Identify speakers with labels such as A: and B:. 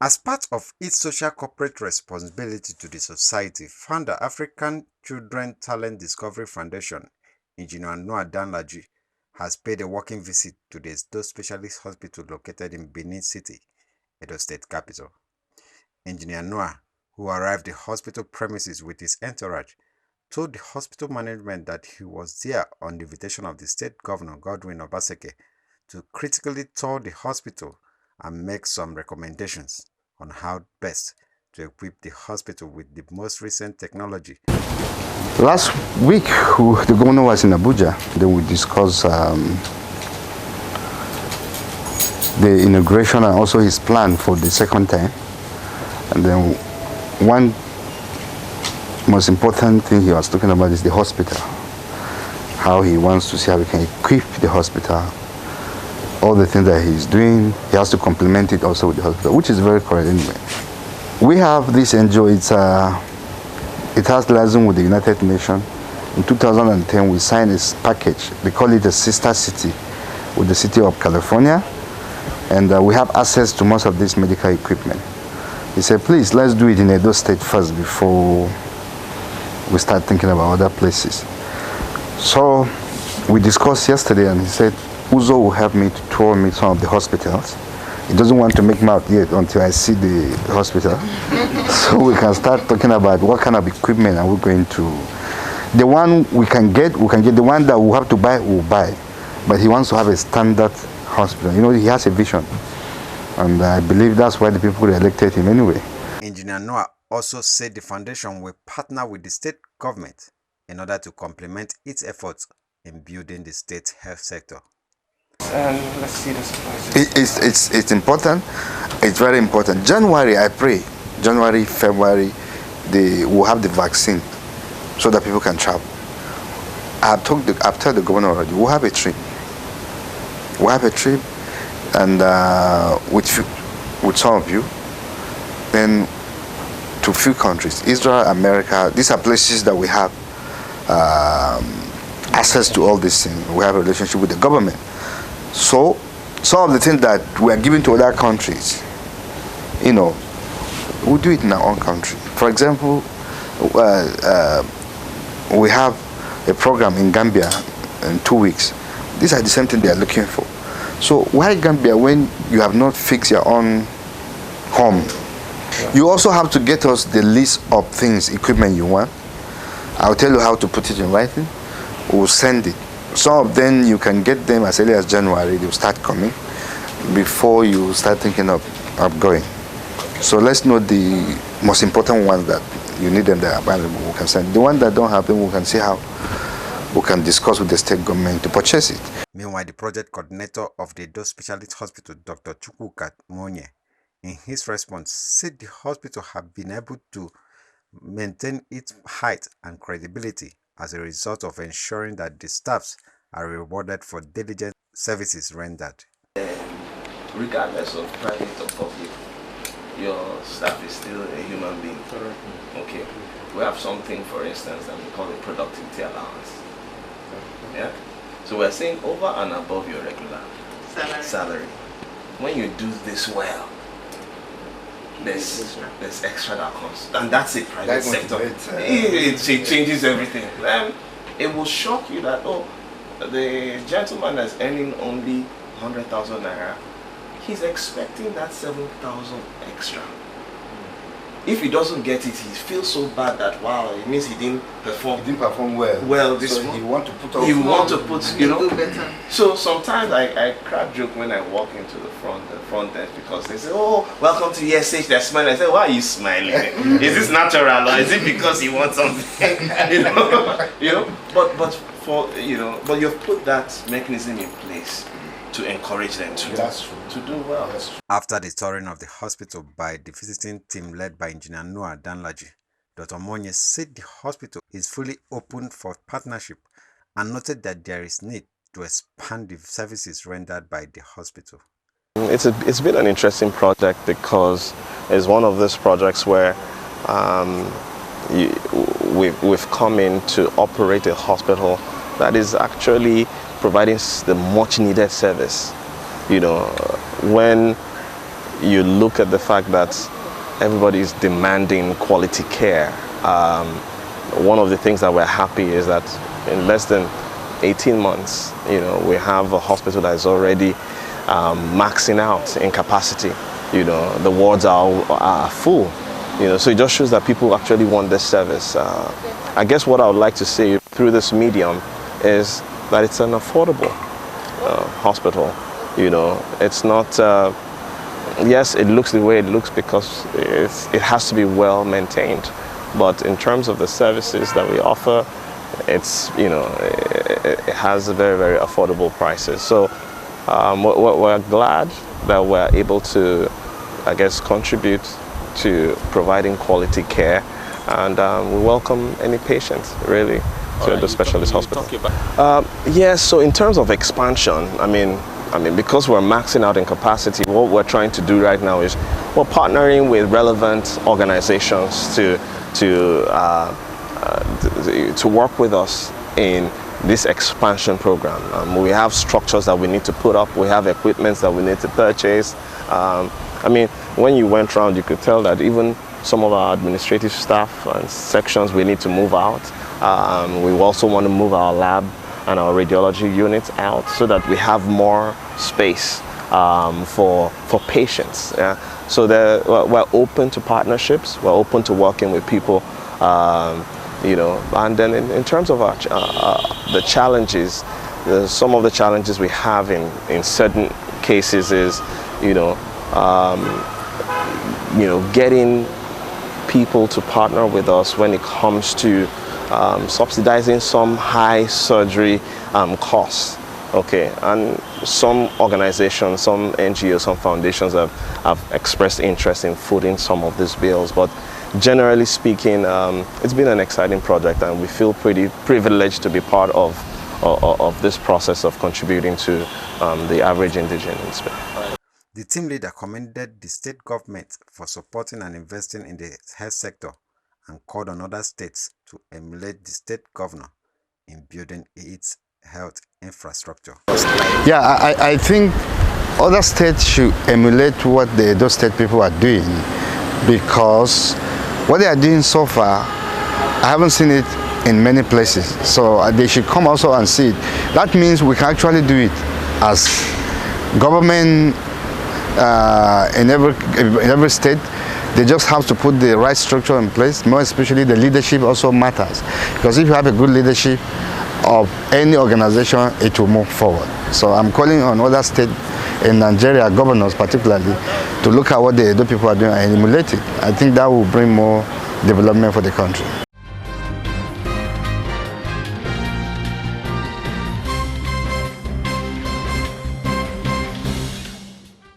A: As part of its social corporate responsibility to the society, founder African Children Talent Discovery Foundation, Engineer Noah Danlaji, has paid a working visit to the Edo Specialist Hospital located in Benin City, Edo State capital. Engineer Noah, who arrived at the hospital premises with his entourage, told the hospital management that he was there on the invitation of the state governor Godwin Obaseki to critically tour the hospital and make some recommendations on how best to equip the hospital with the most recent technology.
B: Last week, the governor was in Abuja. Then we discussed the inauguration and also his plan for the second time. And then one most important thing he was talking about is the hospital. How he wants to see how we can equip the hospital. All the things that he's doing, he has to complement it also with the hospital, which is very correct anyway. We have this NGO, it has liaison with the United Nations. In 2010, we signed this package. They call it a sister city with the city of California. And we have access to most of this medical equipment. He said, please, let's do it in Edo State first before we start thinking about other places. So we discussed yesterday and he said, Uzo will help me to tour me some of the hospitals. He doesn't want to make me out yet until I see the hospital. So we can start talking about what kind of equipment are we going to. The one we can get, the one that we have to buy, we'll buy. But he wants to have a standard hospital. You know, he has a vision. And I believe that's why the people elected him anyway.
A: Engineer Noah also said the foundation will partner with the state government in order to complement its efforts in building the state health sector.
C: Let's see the supplies.
B: It's important. It's very important. January, I pray, January, February, we'll have the vaccine so that people can travel. I've told the governor already, we'll have a trip. We'll have a trip and with some of you, then to a few countries, Israel, America. These are places that we have access to all these things. We have a relationship with the government. So some of the things that we are giving to other countries, you know, we do it in our own country. For example, we have a program in Gambia in 2 weeks. These are the same thing they are looking for. So why Gambia when you have not fixed your own home? You also have to get us the list of things, equipment you want. I'll tell you how to put it in writing. We'll send it. Some of them you can get them as early as January. They'll start coming before you start thinking of going. So let's know the most important ones that you need them that are available. We can send. The ones that don't have them, we can see how we can discuss with the state government to purchase it.
A: Meanwhile, the project coordinator of the Edo Specialist Hospital, Dr. Chukwuka Monye, in his response, said the hospital have been able to maintain its height and credibility as a result of ensuring that the staffs are rewarded for diligent services rendered.
C: Regardless of private or public, your staff is still a human being. Correct. Okay. We have something, for instance, that we call a productivity allowance. Yeah? So we're saying over and above your regular salary. When you do this well, there's extra that comes, and that's a private sector. It changes everything. It will shock you that, oh, the gentleman that's earning only 100,000 naira, he's expecting that 7,000 extra. If he doesn't get it, he feels so bad that, wow, it means he didn't perform.
B: He didn't perform well.
C: Well, this
B: so he want to put.
C: He want to put, you know. So sometimes I crack joke when I walk into the front desk because they say, "Oh, welcome to ESH." They're smiling. I say, "Why are you smiling? Is this natural or is it because you want something?" you know. But you've put that mechanism in place to encourage them to do well.
A: After the touring of the hospital by the visiting team led by Engineer Noah Danlaji, Dr. Monye said the hospital is fully open for partnership and noted that there is need to expand the services rendered by the hospital.
D: It's been an interesting project because it's one of those projects where we've come in to operate a hospital that is actually providing the much needed service. You know, when you look at the fact that everybody is demanding quality care. One of the things that we're happy is that in less than 18 months, we have a hospital that is already maxing out in capacity. The wards are full. So it just shows that people actually want this service. I guess what I would like to say through this medium is that it's an affordable hospital. It's not, yes, it looks the way it looks because it has to be well maintained. But in terms of the services that we offer, it's, it has very, very affordable prices. So we're glad that we're able to, I guess, contribute to providing quality care, and we welcome any patient really to the specialist hospital. Yes, so in terms of expansion, I mean, because we're maxing out in capacity, what we're trying to do right now is we're partnering with relevant organizations to work with us in this expansion program. We have structures that we need to put up, we have equipment that we need to purchase. When you went around, you could tell that even some of our administrative staff and sections we need to move out. We also want to move our lab and our radiology units out so that we have more space for patients. Yeah? So we're open to partnerships, we're open to working with people, and then in terms of the challenges, some of the challenges we have in certain cases is, getting people to partner with us when it comes to subsidizing some high surgery costs. Okay, and some organizations, some NGOs, some foundations have expressed interest in footing some of these bills, but generally speaking, it's been an exciting project, and we feel pretty privileged to be part of this process of contributing to the average indigene in Spain.
A: The team leader commended the state government for supporting and investing in the health sector and called on other states to emulate the state governor in building its health infrastructure.
B: Yeah, I think other states should emulate what the Edo State people are doing, because what they are doing so far, I haven't seen it in many places. So they should come also and see it. That means we can actually do it as government in every state. They just have to put the right structure in place. More especially, the leadership also matters, because if you have a good leadership of any organization, it will move forward. So I'm calling on other states in Nigeria, governors particularly, to look at what the Edo people are doing and emulate it. I think that will bring more development for the country.